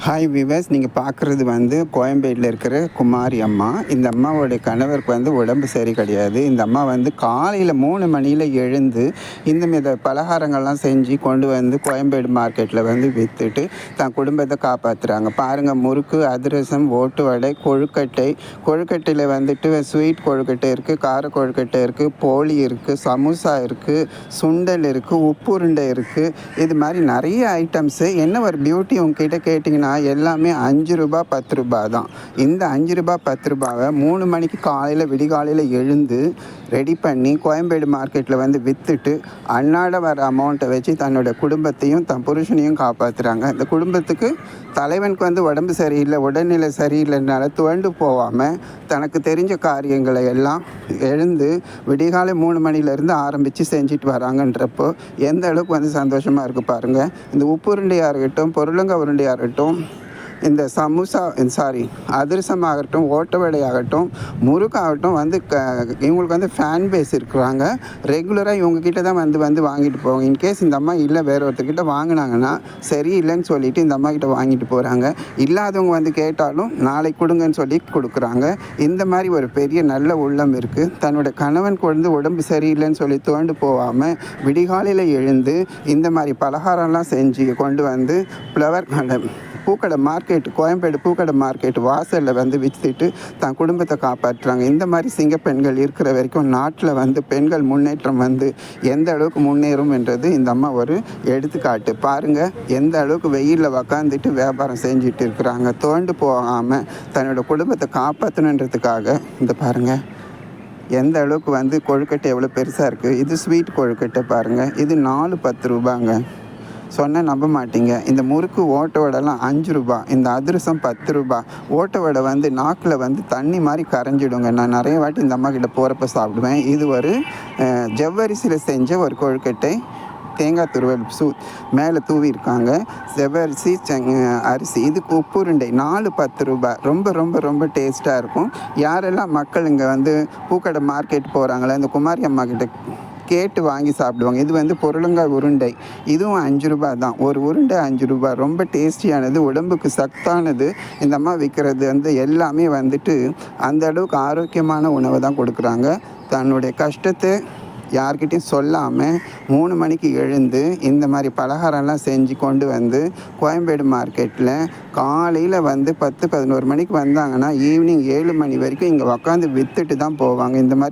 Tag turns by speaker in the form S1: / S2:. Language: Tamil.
S1: ஹாய் விவர்ஸ், நீங்கள் பார்க்குறது வந்து கோயம்பேட்டில் இருக்கிற குமாரி அம்மா. இந்த அம்மாவோடைய கணவருக்கு வந்து உடம்பு சரி கிடையாது. இந்த அம்மா வந்து காலையில் 3 மணியில் எழுந்து இந்த மித பலகாரங்கள்லாம் செஞ்சு கொண்டு வந்து கோயம்பேடு மார்க்கெட்டில் வந்து விற்றுட்டு தன் குடும்பத்தை காப்பாற்றுறாங்க. பாருங்கள், முறுக்கு, அதிரசம், ஓட்டு வடை, கொழுக்கட்டை. கொழுக்கட்டையில் வந்துட்டு ஸ்வீட் கொழுக்கட்டை இருக்குது, கார கொழுக்கட்டை இருக்குது, போளி இருக்குது, சமோசா இருக்குது, சுண்டல் இருக்குது, உப்புருண்டை இருக்குது. இது மாதிரி நிறைய ஐட்டம்ஸு. என்ன ஒரு பியூட்டி உங்ககிட்ட கேட்டிங்கன்னா, எல்லாமே ரூ. 5 ரூ. 10 தான். இந்த ரூ. 5 10 3 மணிக்கு காலையில் விடிகாலையில் எழுந்து ரெடி பண்ணி கோயம்பேடு மார்க்கெட்டில் வந்து விற்றுட்டு அன்னாட வர அமௌண்ட்டை வச்சு தன்னோட குடும்பத்தையும் தன் புருஷனையும் காப்பாற்றுறாங்க. இந்த குடும்பத்துக்கு தலைவனுக்கு வந்து உடம்பு சரியில்லை, உடல்நிலை சரியில்லைனால துவண்டு போகாமல் தனக்கு தெரிஞ்ச காரியங்களை எல்லாம் எழுந்து விடிகாலை 3 மணிலேருந்து ஆரம்பித்து செஞ்சுட்டு வராங்கன்றப்போ எந்த அளவுக்கு வந்து சந்தோஷமாக இருக்குது பாருங்கள். இந்த உப்புருண்டையாக இருக்கட்டும், பொருளங்க உருண்டையாக இருக்கட்டும், இந்த சமோசா அதிரசமாகட்டும், ஓட்ட வடையாகட்டும், முறுக்காகட்டும் வந்து இவங்களுக்கு வந்து ஃபேன் பேஸ் இருக்கிறாங்க. ரெகுலராக இவங்கக்கிட்ட தான் வந்து வாங்கிட்டு போவாங்க. இன்கேஸ் இந்த அம்மா இல்லை வேறு ஒருத்தர்கிட்ட வாங்கினாங்கன்னா சரி இல்லைன்னு சொல்லிவிட்டு இந்த அம்மா கிட்ட வாங்கிட்டு போகிறாங்க. இல்லாதவங்க வந்து கேட்டாலும் நாளைக்கு கொடுங்கன்னு சொல்லி கொடுக்குறாங்க. இந்த மாதிரி ஒரு பெரிய நல்ல உள்ளம் இருக்குது. தன்னோட கணவனுக்கு வந்து உடம்பு சரியில்லைன்னு சொல்லி தோண்டு போகாமல் விடிகாலையில் எழுந்து இந்த மாதிரி பலகாரம்லாம் செஞ்சு கொண்டு வந்து பூக்கடை மார்க்கெட், கோயம்பேடு பூக்கடை மார்க்கெட் வாசலில் வந்து விற்றுட்டு தன் குடும்பத்தை காப்பாற்றுறாங்க. இந்த மாதிரி சிங்க பெண்கள் இருக்கிற வரைக்கும் நாட்டில் வந்து பெண்கள் முன்னேற்றம் வந்து எந்த அளவுக்கு முன்னேறும் என்றது இந்த அம்மா ஒரு எடுத்துக்காட்டு. பாருங்கள், எந்த அளவுக்கு வெயிலில் உக்காந்துட்டு வியாபாரம் செஞ்சுட்டு இருக்கிறாங்க. தோண்டு போகாமல் தன்னோட குடும்பத்தை காப்பாற்றணுன்றதுக்காக. இந்த பாருங்கள், எந்த அளவுக்கு வந்து கொழுக்கட்டை எவ்வளோ பெருசாக இருக்குது. இது ஸ்வீட் கொழுக்கட்டை பாருங்கள். இது 10 ரூபாங்க. சொன்னால் நம்ப மாட்டீங்க. இந்த முறுக்கு ஓட்ட வடைலாம் ரூ. 5. இந்த அதிரசம் ரூ. 10. ஓட்ட வடை வந்து நாக்கில் வந்து தண்ணி மாதிரி கரைஞ்சிடுங்க. நான் நிறைய வாட்டி இந்த அம்மா கிட்ட போகிறப்ப சாப்பிடுவேன். இது ஒரு ஜவ்வரிசியில் செஞ்ச ஒரு கொழுக்கட்டை. தேங்காய் துருவல் மேலே தூவியிருக்காங்க. ஜவ்வரிசி அரிசி. இதுக்கு உப்புருண்டை 10 ரூபாய். ரொம்ப ரொம்ப ரொம்ப டேஸ்ட்டாக இருக்கும். யாரெல்லாம் மக்கள் இங்கே வந்து பூக்கடை மார்க்கெட் போகிறாங்களே, இந்த குமாரி அம்மா கிட்ட கேட்டு வாங்கி சாப்பிடுவாங்க. இது வந்து பொருளுங்காய் உருண்டை. இதுவும் ரூ. 5 தான். ஒரு உருண்டை ரூ. 5. ரொம்ப டேஸ்டியானது, உடம்புக்கு சத்தானது. இந்த அம்மா விற்கிறது வந்து எல்லாமே வந்துட்டு அந்த அளவுக்கு ஆரோக்கியமான உணவை தான் கொடுக்குறாங்க. தன்னுடைய கஷ்டத்தை யார்கிட்டையும் சொல்லாமல் 3 மணிக்கு எழுந்து இந்த மாதிரி பலகாரம்லாம் செஞ்சு கொண்டு வந்து கோயம்பேடு மார்க்கெட்டில் காலையில் வந்து 10 11 மணிக்கு வந்தாங்கன்னா ஈவினிங் 7 மணி வரைக்கும் இங்கே உக்காந்து விற்றுட்டு தான் போவாங்க. இந்த மாதிரி